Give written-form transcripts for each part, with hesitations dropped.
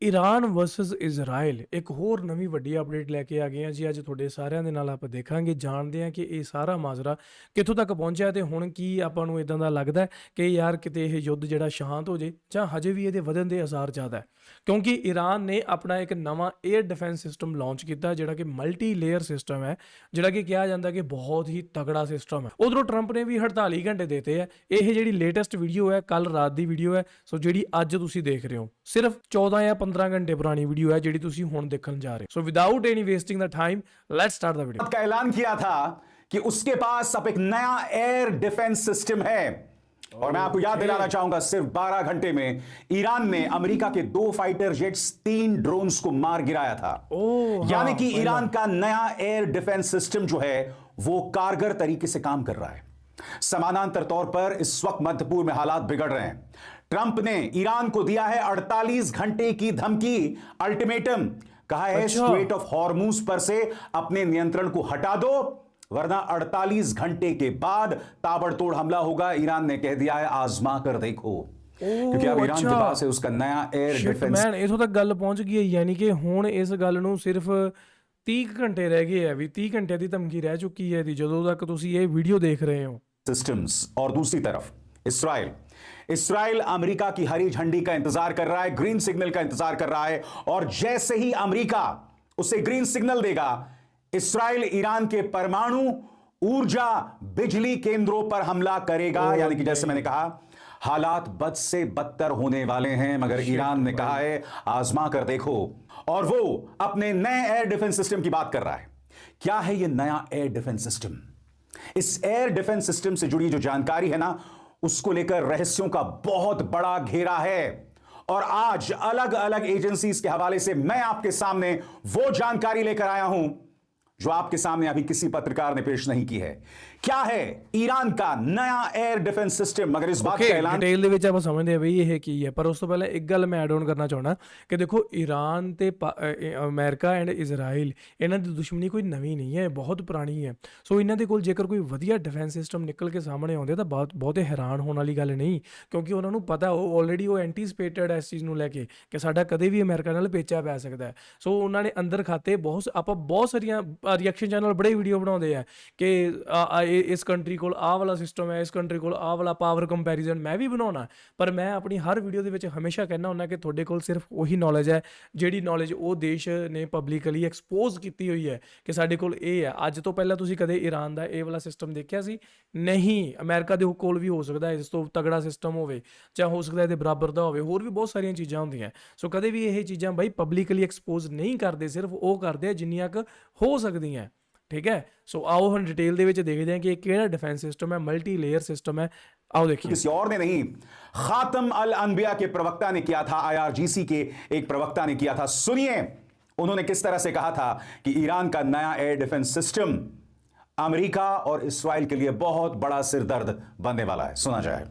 Iran versus Israel ਇੱਕ ਹੋਰ ਨਵੀਂ ਵੱਡੀ ਅਪਡੇਟ ਲੈ ਕੇ ਆ ਗਏ ਹਾਂ ਜੀ। ਅੱਜ ਤੁਹਾਡੇ ਸਾਰਿਆਂ ਦੇ ਨਾਲ ਆਪਾਂ ਦੇਖਾਂਗੇ, ਜਾਣਦੇ ਹਾਂ ਕਿ ਇਹ ਸਾਰਾ ਮਾਜਰਾ ਕਿੱਥੋਂ ਤੱਕ ਪਹੁੰਚਿਆ ਤੇ ਹੁਣ ਕੀ ਆਪਾਂ ਨੂੰ ਇਦਾਂ ਦਾ ਲੱਗਦਾ ਹੈ ਕਿ ਯਾਰ ਕਿਤੇ ਇਹ ਯੁੱਧ ਜਿਹੜਾ ਸ਼ਾਂਤ ਹੋ ਜੇ ਜਾਂ ਹਜੇ ਵੀ ਇਹਦੇ ਵਧਣ ਦੇ ਆਸਾਰ ਜ਼ਿਆਦਾ ਹੈ। ਕਿਉਂਕਿ ਈਰਾਨ ਨੇ ਆਪਣਾ ਇੱਕ ਨਵਾਂ 에ਅਰ ਡਿਫੈਂਸ ਸਿਸਟਮ ਲਾਂਚ ਕੀਤਾ ਜਿਹੜਾ ਕਿ ਮਲਟੀ ਲੇਅਰ ਸਿਸਟਮ ਹੈ, ਜਿਹੜਾ ਕਿ ਕਿਹਾ ਜਾਂਦਾ ਕਿ ਬਹੁਤ ਹੀ ਤਗੜਾ ਸਿਸਟਮ ਹੈ। ਉਧਰੋਂ ਟਰੰਪ ਨੇ ਵੀ 48 ਘੰਟੇ ਦੇਤੇ ਹੈ। ਇਹ ਜਿਹੜੀ ਲੇਟੈਸਟ ਵੀਡੀਓ ਹੈ ਕੱਲ ਰਾਤ ਦੀ ਵੀਡੀਓ ਹੈ, ਸੋ ਜਿਹੜੀ ਅੱਜ ਤੁਸੀਂ ਦੇਖ ਰਹੇ ਹੋ ਸਿਰਫ 14 ਜਾਂ 15 घंटे पुरानी वीडियो है जेडी तुसी हुण देखण जा रहे हो। So without any wasting the time let's start the video. का ऐलान किया था कि उसके पास अब एक नया एयर डिफेंस सिस्टम है और मैं आपको याद दिलाना चाहूंगा, सिर्फ 12 घंटे में ईरान ने अमेरिका के 2 फाइटर जेट्स 3 ड्रोन्स को मार गिराया था। यानी कि ईरान का नया एयर डिफेंस सिस्टम जो है वो कारगर तरीके से काम कर रहा है। समानांतर तौर पर इस वक्त मध्य पूर्व में हालात बिगड़ रहे हैं। ट्रंप ने ईरान को दिया है 48 घंटे की धमकी, अल्टीमेटम। कहा है स्ट्रेट ऑफ हॉर्मूज पर से अपने नियंत्रण को हटा दो वरना 48 घंटे के बाद ताबड़तोड़ हमला होगा। ईरान ने कह दिया है आजमा कर देखो, क्योंकि अब ईरान के पास है उसका नया एयर डिफेंस। मैन इथों तक गल पहुंच गई है, यानी कि हुण इस गल नूं सिर्फ 30 घंटे रह गए है, भी 30 घंटे की धमकी रह चुकी है जदों तक तुसीं ये वीडियो देख रहे हो सिस्टम्स। और दूसरी तरफ इसराइल अमेरिका की हरी झंडी का इंतजार कर रहा है, ग्रीन सिग्नल का इंतजार कर रहा है, और जैसे ही अमेरिका उसे ग्रीन सिग्नल देगा, इसराइल ईरान के परमाणु ऊर्जा बिजली केंद्रों पर हमला करेगा। यानी कि जैसे मैंने कहा, हालात बद से बदतर होने वाले हैं, मगर ईरान ने कहा है आजमा कर देखो। और वो अपने नए एयर डिफेंस सिस्टम की बात कर रहा है। क्या है ये नया एयर डिफेंस सिस्टम? इस एयर डिफेंस सिस्टम से जुड़ी जो जानकारी है ना, उसको लेकर रहस्यों का बहुत बड़ा घेरा है, और आज अलग अलग एजेंसीज के हवाले से मैं आपके सामने वो जानकारी लेकर आया हूं जो आपके सामने अभी किसी पत्रकार ने पेश नहीं की है। क्या है ईरान का नया एयर डिफेंस सिस्टम? मगर इस बात का ऐलान डिटेल ਦੇ ਵਿੱਚ ਆਪਾਂ ਸਮਝਦੇ ਆ ਬਈ ਇਹ ਕੀ ਹੈ, ਪਰ ਉਸ ਤੋਂ ਪਹਿਲਾਂ ਇੱਕ ਗੱਲ ਮੈਂ ਐਡ ਆਨ ਕਰਨਾ ਚਾਹੁੰਦਾ ਕਿ ਦੇਖੋ ਈਰਾਨ ਤੇ ਅਮਰੀਕਾ ਐਂਡ ਇਜ਼ਰਾਈਲ, ਇਹਨਾਂ ਦੀ ਦੁਸ਼ਮਣੀ ਕੋਈ ਨਵੀਂ ਨਹੀਂ ਹੈ, ਬਹੁਤ ਪੁਰਾਣੀ ਹੈ। ਸੋ ਇਹਨਾਂ ਦੇ ਕੋਲ ਜੇਕਰ ਕੋਈ ਵਧੀਆ ਡਿਫੈਂਸ ਸਿਸਟਮ ਨਿਕਲ ਕੇ ਸਾਹਮਣੇ ਆਉਂਦੇ ਤਾਂ ਬਹੁਤੇ ਹੈਰਾਨ ਹੋਣ ਵਾਲੀ ਗੱਲ ਨਹੀਂ, ਕਿਉਂਕਿ ਉਹਨਾਂ ਨੂੰ ਪਤਾ ਉਹ ਆਲਰੇਡੀ ਉਹ ਐਂਟੀਸਪੇਟਡ ਇਸ ਚੀਜ਼ ਨੂੰ ਲੈ ਕੇ ਕਿ ਸਾਡਾ ਕਦੇ ਵੀ ਅਮਰੀਕਾ ਨਾਲ ਪੇਚਾ ਪੈ ਸਕਦਾ ਹੈ। ਸੋ ਉਹਨਾਂ ਨੇ ਅੰਦਰ ਖਾਤੇ ਆਪਾਂ ਬਹੁਤ ਸਾਰੀਆਂ ਰਿਐਕਸ਼ਨ ਚੈਨਲ ਬੜੇ ਵੀਡੀਓ ਬਣਾਉਂਦੇ ਆ ਕਿ ਇਸ ਕੰਟਰੀ ਕੋਲ ਆਹ ਵਾਲਾ ਸਿਸਟਮ ਹੈ, ਇਸ ਕੰਟਰੀ ਕੋਲ ਆਹ ਵਾਲਾ ਪਾਵਰ ਕੰਪੈਰੀਜ਼ਨ ਮੈਂ ਵੀ ਬਣਾਉਣਾ, ਪਰ ਮੈਂ ਆਪਣੀ ਹਰ ਵੀਡੀਓ ਦੇ ਵਿੱਚ ਹਮੇਸ਼ਾ ਕਹਿੰਦਾ ਹੁੰਦਾ ਕਿ ਤੁਹਾਡੇ ਕੋਲ ਸਿਰਫ ਉਹੀ ਨੌਲੇਜ ਹੈ ਜਿਹੜੀ ਨੌਲੇਜ ਉਹ ਦੇਸ਼ ਨੇ ਪਬਲਿਕਲੀ ਐਕਸਪੋਜ਼ ਕੀਤੀ ਹੋਈ ਹੈ ਕਿ ਸਾਡੇ ਕੋਲ ਇਹ ਹੈ। ਅੱਜ ਤੋਂ ਪਹਿਲਾਂ ਤੁਸੀਂ ਕਦੇ ਈਰਾਨ ਦਾ ਇਹ ਵਾਲਾ ਸਿਸਟਮ ਦੇਖਿਆ ਸੀ? ਨਹੀਂ। ਅਮਰੀਕਾ ਦੇ ਕੋਲ ਵੀ ਹੋ ਸਕਦਾ ਇਸ ਤੋਂ ਤਗੜਾ ਸਿਸਟਮ ਹੋਵੇ, ਜਾਂ ਹੋ ਸਕਦਾ ਇਹਦੇ ਬਰਾਬਰ ਦਾ ਹੋਵੇ, ਹੋਰ ਵੀ ਬਹੁਤ ਸਾਰੀਆਂ ਚੀਜ਼ਾਂ ਹੁੰਦੀਆਂ। ਸੋ ਕਦੇ ਵੀ ਇਹ ਚੀਜ਼ਾਂ ਬਾਈ ਪਬਲਿਕਲੀ ਐਕਸਪੋਜ਼ ਨਹੀਂ ਕਰਦੇ, ਸਿਰਫ ਉਹ ਕਰਦੇ ਆ ਜਿੰਨੀਆਂ ਕੁ ਹੋ ਸਕਦੀਆਂ। ठीक है, सो आओ हम डिटेल ਦੇ ਵਿੱਚ ਦੇਖਦੇ ਹਾਂ ਕਿ ਇਹ ਕਿਹੜਾ डिफेंस सिस्टम है, मल्टी लेयर सिस्टम है। आओ देखिए। किसी और ने नहीं, खातम अल अनबिया के प्रवक्ता ने किया था, IRGC के एक प्रवक्ता ने किया था। सुनिए उन्होंने किस तरह से कहा था कि ईरान का नया एयर डिफेंस सिस्टम अमेरिका और इसराइल के लिए बहुत बड़ा सिरदर्द बनने वाला है। सुना जाए।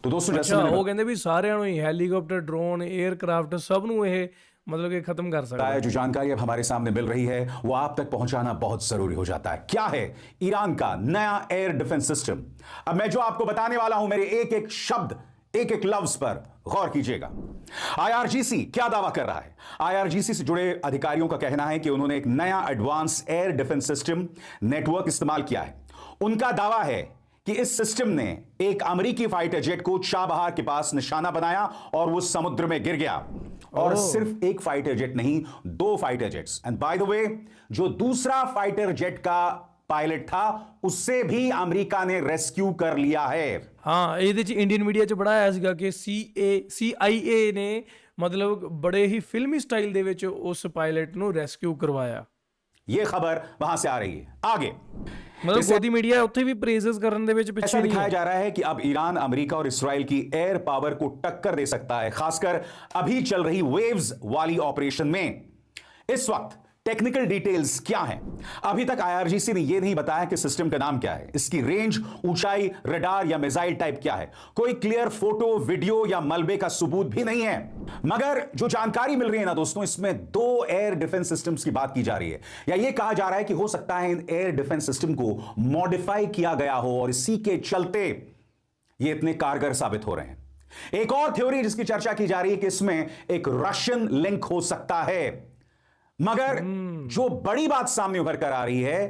तो दोस्तों जैसे ਉਹ ਕਹਿੰਦੇ ਵੀ ਸਾਰਿਆਂ ਨੂੰ ਹੀ ਹੈਲੀਕਾਪਟਰ, ਡਰੋਨ, 에ਅਰਕ੍ਰਾਫਟ ਸਭ ਨੂੰ ਇਹ मतलब कि खत्म कर सकता है। जो जानकारी अब हमारे सामने मिल रही है वो आप तक पहुंचाना बहुत जरूरी हो जाता है। क्या है ईरान का नया एयर डिफेंस सिस्टम? अब मैं जो आपको बताने वाला हूं, मेरे एक एक शब्द, एक एक लफ्ज पर गौर कीजिएगा। IRGC क्या दावा कर रहा है? IRGC से जुड़े अधिकारियों का कहना है कि उन्होंने एक नया advance air defence system network इस्तेमाल किया है। उनका दावा है कि इस सिस्टम ने एक अमेरिकी फाइटर जेट को चाबहार के पास निशाना बनाया और वो समुद्र में गिर गया। और सिर्फ एक फाइटर जेट नहीं, 2 fighter jets. And by the way, जो दूसरा फाइटर जेट का पायलट था उससे भी अमेरिका ने रेस्क्यू कर लिया है। हाँ, ਇਹਦੇ ਚ ਇੰਡੀਅਨ ਮੀਡੀਆ ਚ ਬੜਾ ਆਇਆ ਸੀਗਾ ਕਿ CIA ਨੇ ਮਤਲਬ ਬੜੇ ਹੀ ਫਿਲਮੀ ਸਟਾਈਲ ਦੇ ਵਿੱਚ ਉਸ ਪਾਇਲਟ ਨੂੰ ਰੈਸਕਿਊ ਕਰਵਾਇਆ। ये खबर वहां से आ रही है। आगे मतलब सऊदी मीडिया ਉੱਥੇ ਵੀ प्रेजेस ਕਰਨ ਦੇ ਵਿੱਚ ਪਿੱਛੇ ऐसा नहीं दिखाया है। जा रहा है कि अब ईरान अमेरिका और इसराइल की एयर पावर को टक्कर दे सकता है, खासकर अभी चल रही वेव्स वाली ऑपरेशन में। इस वक्त टेक्निकल डिटेल्स क्या हैं? अभी तक आईआरजीसी ने यह नहीं बताया कि सिस्टम का नाम क्या है, इसकी रेंज, ऊंचाई, रडार या मिसाइल टाइप क्या है। कोई क्लियर फोटो, वीडियो या मलबे का सबूत भी नहीं है। मगर जो जानकारी मिल रही है ना दोस्तों, इसमें 2 एयर डिफेंस सिस्टम्स की बात की जा रही है, या यह कहा जा रहा है कि हो सकता है इन एयर डिफेंस सिस्टम को मॉडिफाई किया गया हो और इसी के चलते ये इतने कारगर साबित हो रहे हैं। एक और थ्योरी जिसकी चर्चा की जा रही है कि इसमें एक रशियन लिंक हो सकता है। मगर जो बड़ी बात सामने उभर कर आ रही है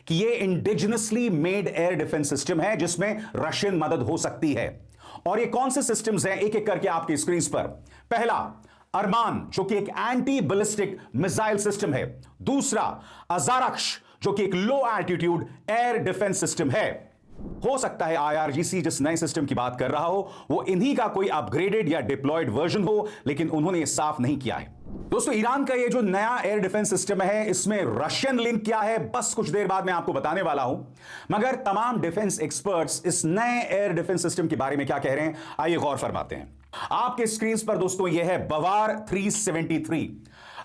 कि यह indigenously made air defence system है जिसमें रशियन मदद हो सकती है। और ये कौन से सिस्टम्स हैं, एक एक करके आपकी स्क्रीन पर। पहला, अरमान, जो कि एक एंटी बैलिस्टिक मिसाइल सिस्टम है। दूसरा, अजारक्श, जो कि एक लो एल्टीट्यूड एयर डिफेंस सिस्टम है। हो सकता है आईआरजीसी जिस नए सिस्टम की बात कर रहा हो वो इन्हीं का कोई अपग्रेडेड या डिप्लॉयड वर्जन हो, लेकिन उन्होंने ये साफ नहीं किया है। दोस्तों, ईरान का ये जो नया एयर डिफेंस सिस्टम है, इसमें रशियन लिंक क्या है, बस कुछ देर बाद मैं आपको बताने वाला हूं। मगर तमाम डिफेंस एक्सपर्ट्स इस नए एयर डिफेंस सिस्टम के बारे में क्या कह रहे हैं, आइए गौर फरमाते हैं। आपके स्क्रीन पर दोस्तों यह है बवार 373।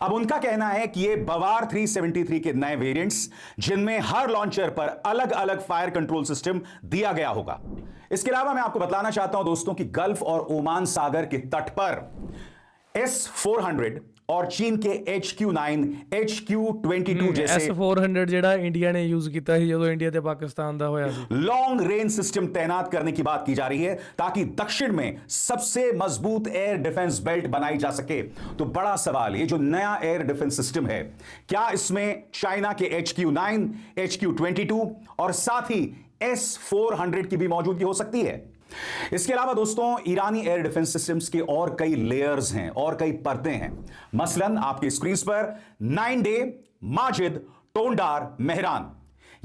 अब उनका कहना है कि ये बवार 373 के नए वेरिएंट्स, जिनमें हर लॉन्चर पर अलग अलग फायर कंट्रोल सिस्टम दिया गया होगा। इसके अलावा मैं आपको बताना चाहता हूं दोस्तों कि गल्फ और ओमान सागर के तट पर S-400 और चीन के HQ-9, HQ-22 जैसे S-400 ਜਿਹੜਾ ਇੰਡੀਆ ਨੇ ਯੂਜ਼ ਕੀਤਾ ਸੀ ਜਦੋਂ ਇੰਡੀਆ ਤੇ ਪਾਕਿस्तान ਦਾ ਹੋਇਆ ਸੀ। लॉन्ग रेंज सिस्टम तैनात करने की बात की जा रही है ताकि दक्षिण में सबसे मजबूत एयर डिफेंस बेल्ट बनाई जा सके। तो बड़ा सवाल, ये जो नया एयर डिफेंस सिस्टम है, क्या इसमें चाइना के HQ-9, HQ-22 और साथ ही S-400 की भी मौजूदगी हो सकती है? इसके अलावा दोस्तों, ईरानी एयर डिफेंस सिस्टम्स के और कई लेयर्स हैं और कई परतें हैं। मसलन आपकी स्क्रीन पर 9 डे, माजिद, टोंडार, मेहरान,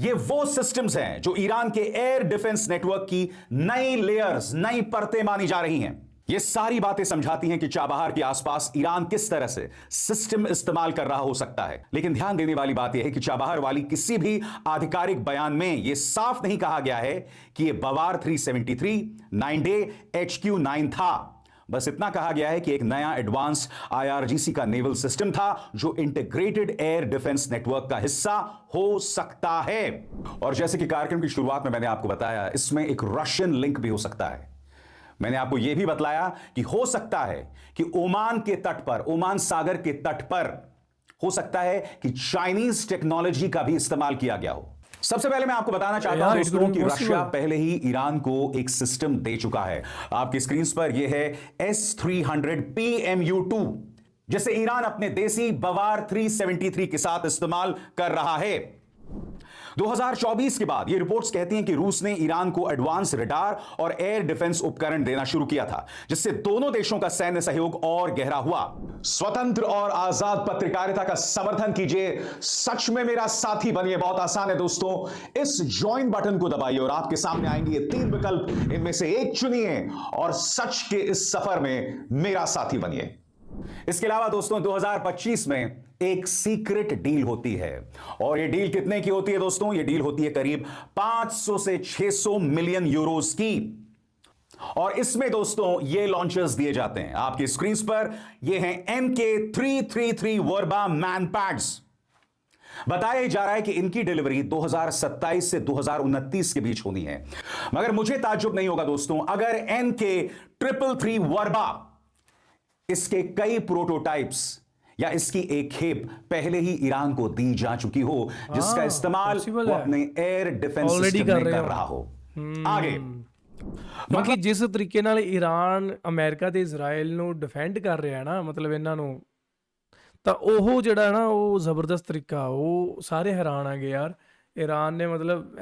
ये वो सिस्टम्स हैं जो ईरान के एयर डिफेंस नेटवर्क की नई लेयर्स, नई परतें मानी जा रही हैं। ये सारी बातें समझाती हैं कि चाबहार के आसपास ईरान किस तरह से सिस्टम इस्तेमाल कर रहा हो सकता है। लेकिन ध्यान देने वाली बात यह है कि चाबहार वाली किसी भी आधिकारिक बयान में यह साफ नहीं कहा गया है कि यह बवार 373 9 डे HQ-9 था। बस इतना कहा गया है कि एक नया एडवांस आईआरजीसी का नेवल सिस्टम था जो इंटीग्रेटेड एयर डिफेंस नेटवर्क का हिस्सा हो सकता है। और जैसे कि कार्यक्रम की शुरुआत में मैंने आपको बताया, इसमें एक रशियन लिंक भी हो सकता है। मैंने आपको यह भी बतलाया कि हो सकता है कि ओमान के तट पर, ओमान सागर के तट पर हो सकता है कि चाइनीज टेक्नोलॉजी का भी इस्तेमाल किया गया हो। सबसे पहले मैं आपको बताना चाहता हूं दोस्तों कि रशिया पहले ही ईरान को एक सिस्टम दे चुका है। आपकी स्क्रीन पर यह है S-300 PMU-2, जिसे ईरान अपने देसी बवार 373 के साथ इस्तेमाल कर रहा है। 2024 के बाद ये रिपोर्ट्स कहती हैं कि रूस ने ईरान को एडवांस रडार और एयर डिफेंस उपकरण देना शुरू किया था, जिससे दोनों देशों का सैन्य सहयोग और गहरा हुआ। स्वतंत्र और आजाद पत्रकारिता का समर्थन कीजिए, सच में मेरा साथी बनिए। बहुत आसान है दोस्तों, इस ज्वाइन बटन को दबाइए और आपके सामने आएंगे ये 3 विकल्प, इनमें से एक चुनिए और सच के इस सफर में मेरा साथी बनिए। इसके अलावा दोस्तों, 2025 में एक सीक्रेट डील होती है, और ये डील कितने की होती है दोस्तों? ये डील होती है करीब 500 से 600 मिलियन यूरोस की, और इसमें दोस्तों ये लॉन्चर्स दिए जाते हैं। आपकी स्क्रीन पर ये हैं MK333 वर्बा मैन पैड्स। बताया जा रहा है कि इनकी डिलीवरी 2027 से 2029 के बीच होनी है। मगर मुझे ताज्जुब नहीं होगा दोस्तों अगर MK333 वर्बा, इसके कई प्रोटोटाइप्स या इसकी एक खेप पहले ही ईरान को दी जा चुकी हो, जिसका इस्तेमाल वो अपने एयर डिफेंस सिस्टम में कर रहा हो। आगे ਬਾਕੀ ਜਿਸ ਤਰੀਕੇ ਨਾਲ ਈਰਾਨ ਅਮਰੀਕਾ ਤੇ ਇਜ਼ਰਾਈਲ ਨੂੰ ਡਿਫੈਂਡ ਕਰ ਰਿਹਾ ਨਾ, ਮਤਲਬ ਇਹਨਾਂ ਨੂੰ, ਤਾਂ ਉਹ ਜਿਹੜਾ ਨਾ ਉਹ ਜ਼ਬਰਦਸਤ ਤਰੀਕਾ, ਉਹ ਸਾਰੇ ਹੈਰਾਨ ਆ ਗਏ ਯਾਰ। ईरान ने मतलब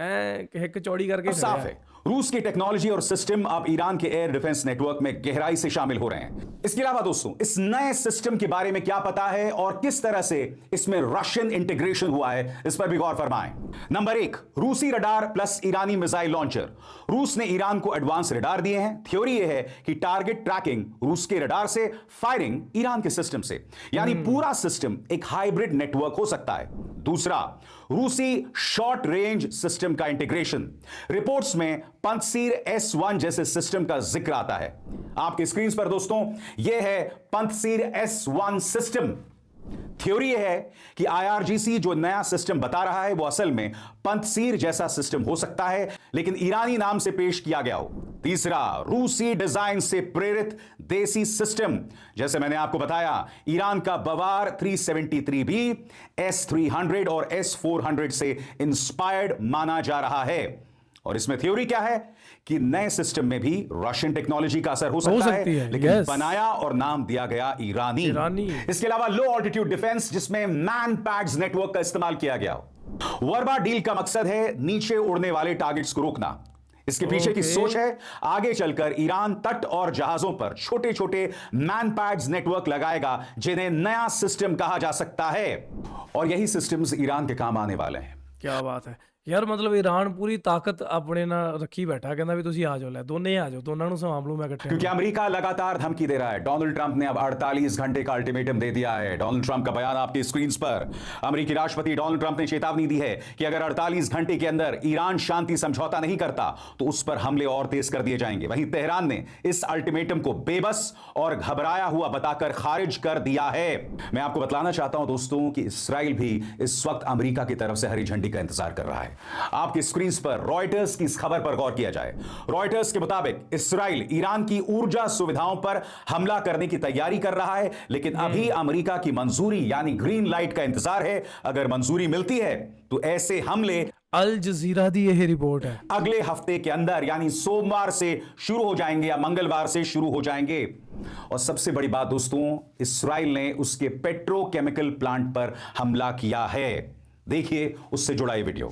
हिक चौड़ी करके साफ है, रूस की टेक्नोलॉजी और सिस्टम अब ईरान के एयर डिफेंस नेटवर्क में गहराई से शामिल हो रहे हैं। इसके अलावा दोस्तों, इस नए सिस्टम के बारे में क्या पता है और किस तरह से इसमें रशियन इंटीग्रेशन हुआ है, इस पर भी गौर फरमाएं। नंबर 1, रूसी रडार प्लस ईरानी मिसाइल लॉन्चर। रूस ने ईरान को एडवांस रडार दिए हैं। थ्योरी यह है कि टारगेट ट्रैकिंग रूस के रडार से, फायरिंग ईरान के सिस्टम से, यानी पूरा सिस्टम एक हाइब्रिड नेटवर्क हो सकता है। दूसरा, रूसी शॉर्ट रेंज सिस्टम का इंटीग्रेशन। रिपोर्ट्स में पंतसीर S-1 जैसे सिस्टम का जिक्र आता है। आपके स्क्रीन पर दोस्तों यह है पंतसीर S-1 सिस्टम। थ्योरी यह है कि IRGC जो नया सिस्टम बता रहा है वो असल में पंथसीर जैसा सिस्टम हो सकता है, लेकिन ईरानी नाम से पेश किया गया हो। तीसरा, रूसी डिजाइन से प्रेरित देसी सिस्टम। जैसे मैंने आपको बताया, ईरान का बवार 373B S300 और S400 से इंस्पायर्ड माना जा रहा है। और इसमें थ्योरी क्या है कि नए सिस्टम में भी रशियन टेक्नोलॉजी का असर हो सकता है, लेकिन बनाया और नाम दिया गया ईरानी। इसके अलावा लो ऑल्टीट्यूड डिफेंस, जिसमें मैन पैड्स नेटवर्क का इस्तेमाल किया गया हो। वर्बा डील का मकसद है नीचे उड़ने वाले टारगेट्स को रोकना। इसके पीछे की सोच है आगे चलकर ईरान तट और जहाजों पर छोटे छोटे मैन पैड्स नेटवर्क लगाएगा, जिन्हें नया सिस्टम कहा जा सकता है। और यही सिस्टम्स ईरान के काम आने वाले हैं। क्या बात है यार, मतलब ईरान पूरी ताकत अपने ना रखी बैठा, कहना भी तुसी आ जाओ, लै दोने आ जाओ, दोनों संभाल लूं मैं इकट्ठे। क्योंकि अमेरिका लगातार धमकी दे रहा है। डोनाल्ड ट्रंप ने अब 48 घंटे का अल्टीमेटम दे दिया है। डोनाल्ड ट्रंप का बयान आपकी स्क्रीन पर। अमेरिकी राष्ट्रपति डोनाल्ड ट्रंप ने चेतावनी दी है कि अगर 48 घंटे के अंदर ईरान शांति समझौता नहीं करता तो उस पर हमले और तेज कर दिए जाएंगे। वहीं तेहरान ने इस अल्टीमेटम को बेबस और घबराया हुआ बताकर खारिज कर दिया है। मैं आपको बतलाना चाहता हूं दोस्तों कि इस्राइल भी इस वक्त अमेरिका की तरफ से हरी झंडी का इंतजार कर रहा है। आपकी स्क्रीन पर रॉयटर्स की इस खबर पर गौर किया जाए। रॉयटर्स के मुताबिक इस्राइल ईरान की ऊर्जा सुविधाओं पर हमला करने की तैयारी कर रहा है, लेकिन अभी अमेरिका की मंजूरी यानी ग्रीन लाइट का इंतजार है। अगर मंजूरी मिलती है तो ऐसे हमले, अल जजीरा दी यह रिपोर्ट है, अगले हफ्ते के अंदर यानी सोमवार से शुरू हो जाएंगे या मंगलवार से शुरू हो जाएंगे। और सबसे बड़ी बात दोस्तों, इस्राइल ने उसके पेट्रोकेमिकल प्लांट पर हमला किया है। देखिए उससे जुड़ा ये वीडियो।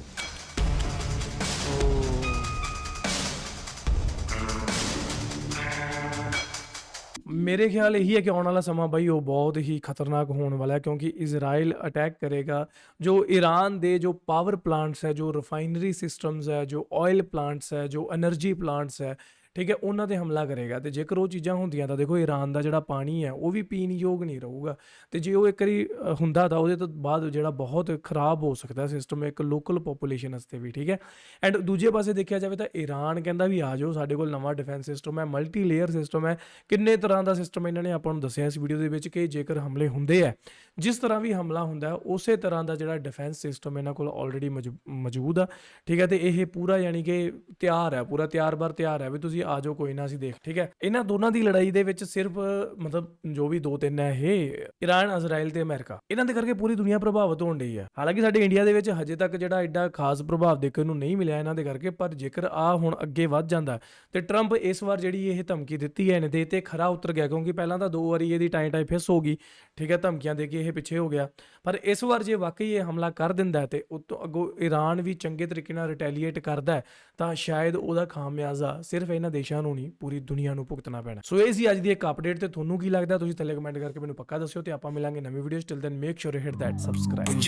मेरे ख्याल यही है कि आने वाला समा भाई वो बहुत ही खतरनाक होने वाला है, क्योंकि इजराइल अटैक करेगा जो ईरान दे जो पावर प्लांट्स है, जो रिफाइनरी सिस्टम्स है, जो ऑयल प्लांट्स है, जो एनर्जी प्लांट्स है, ठीक है, ਉਹਨਾਂ ਤੇ ਹਮਲਾ ਕਰੇਗਾ। ਤੇ ਜੇਕਰ ਉਹ ਚੀਜ਼ਾਂ ਹੁੰਦੀਆਂ ਤਾਂ ਦੇਖੋ ਈਰਾਨ ਦਾ ਜਿਹੜਾ ਪਾਣੀ ਹੈ ਉਹ ਵੀ ਪੀਣ ਯੋਗ ਨਹੀਂ ਰਹੂਗਾ। ਤੇ ਜੇ ਉਹ ਇੱਕ ਵਾਰੀ ਹੁੰਦਾ ਤਾਂ ਉਹਦੇ ਤੋਂ ਬਾਅਦ ਜਿਹੜਾ ਬਹੁਤ ਖਰਾਬ ਹੋ ਸਕਦਾ ਸਿਸਟਮ ਇੱਕ ਲੋਕਲ ਪੋਪੂਲੇਸ਼ਨ ਵਾਸਤੇ ਵੀ, ਠੀਕ ਹੈ। ਐਂਡ ਦੂਜੇ ਪਾਸੇ ਦੇਖਿਆ ਜਾਵੇ ਤਾਂ ਈਰਾਨ ਕਹਿੰਦਾ ਵੀ ਆ ਜਾਓ, ਸਾਡੇ ਕੋਲ ਨਵਾਂ ਡਿਫੈਂਸ ਸਿਸਟਮ ਹੈ, ਮਲਟੀ ਲੇਅਰ ਸਿਸਟਮ ਹੈ, ਕਿੰਨੇ ਤਰ੍ਹਾਂ ਦਾ ਸਿਸਟਮ ਇਹਨਾਂ ਨੇ ਆਪਾਂ ਨੂੰ ਦੱਸਿਆ ਇਸ ਵੀਡੀਓ ਦੇ ਵਿੱਚ ਕਿ ਜੇਕਰ ਹਮਲੇ ਹੁੰਦੇ ਆ, ਜਿਸ ਤਰ੍ਹਾਂ ਵੀ ਹਮਲਾ ਹੁੰਦਾ ਉਸੇ ਤਰ੍ਹਾਂ ਦਾ ਜਿਹੜਾ ਡਿਫੈਂਸ ਸਿਸਟਮ ਇਹਨਾਂ ਕੋਲ ਆਲਰੇਡੀ ਮੌਜੂਦ ਆ, ਠੀਕ ਹੈ। ਤੇ ਇਹ ਪੂਰਾ ਯਾਨੀ ਕਿ ਤਿਆਰ ਹੈ, ਪੂਰਾ ਤਿਆਰ-ਬਰ ਤਿਆਰ ਹੈ ਵੀ ਤੁਸੀਂ ਆ ਜਾਓ, ਕੋਈ ਨਾ ਅਸੀਂ ਦੇਖ, ਠੀਕ ਹੈ। ਇਹਨਾਂ ਦੋਨਾਂ ਦੀ ਲੜਾਈ ਦੇ ਵਿੱਚ ਸਿਰਫ ਮਤਲਬ ਜੋ ਵੀ 2-3 ਹੈ ਇਹ ਈਰਾਨ, ਇਜ਼ਰਾਈਲ ਤੇ ਅਮਰੀਕਾ, ਇਹਨਾਂ ਦੇ ਕਰਕੇ ਪੂਰੀ ਦੁਨੀਆ ਪ੍ਰਭਾਵਿਤ ਹੋਣ ਡਈ ਹੈ। ਹਾਲਾਂਕਿ ਸਾਡੇ ਇੰਡੀਆ ਦੇ ਵਿੱਚ ਹਜੇ ਤੱਕ ਜਿਹੜਾ ਐਡਾ ਖਾਸ ਪ੍ਰਭਾਵ ਦੇਖਣ ਨੂੰ ਨਹੀਂ ਮਿਲਿਆ ਇਹਨਾਂ ਦੇ ਕਰਕੇ, ਪਰ ਜੇਕਰ ਆ ਹੁਣ ਅੱਗੇ ਵੱਧ ਜਾਂਦਾ ਤੇ ਟਰੰਪ ਇਸ ਵਾਰ ਜਿਹੜੀ ਇਹ ਧਮਕੀ ਦਿੱਤੀ ਹੈ ਇਹਨੇ ਦੇ ਤੇ ਖਰਾ ਉਤਰ ਗਿਆ, ਕਿਉਂਕਿ ਪਹਿਲਾਂ ਤਾਂ 2 ਵਾਰੀ ਇਹਦੀ ਟਾਈ ਫਿਸ ਹੋ ਗਈ, ਠੀਕ ਹੈ, ਧਮਕੀਆਂ ਦੇ ਕੇ ਇਹ ਪਿੱਛੇ ਹੋ ਗਿਆ। ਪਰ ਇਸ ਵਾਰ ਜੇ ਵਾਕਈ ਇਹ ਹਮਲਾ ਕਰ ਦਿੰਦਾ ਤੇ ਉਤੋਂ ਅੱਗੋਂ ਈਰਾਨ ਵੀ ਚੰਗੇ ਤਰੀਕੇ ਨਾਲ ਰਿਟੈਲੀਏਟ ਕਰਦਾ ਤਾਂ ਸ਼ਾਇਦ ਉਹਦਾ ਖਾਮਿਆਜ਼ਾ ਸਿਰਫ ਇਹਨਾਂ ਦੇਸ਼ਾਂ ਨੂੰ ਨਹੀਂ ਪੂਰੀ ਦੁਨੀਆ ਨੂੰ ਭੁਗਤਣਾ ਪੈਣਾ। ਸੋ ਇਹ ਸੀ ਅੱਜ ਦੀ ਇੱਕ ਅਪਡੇਟ, ਤੇ ਤੁਹਾਨੂੰ ਕੀ ਲੱਗਦਾ ਤੁਸੀਂ ਥੱਲੇ ਕਮੈਂਟ ਕਰਕੇ ਮੈਨੂੰ ਪੱਕਾ ਦੱਸਿਓ, ਤੇ ਆਪਾਂ ਮਿਲਾਂਗੇ ਨਵੀਂ ਵੀਡੀਓ 'ਚ। Till then make sure you hit that subscribe.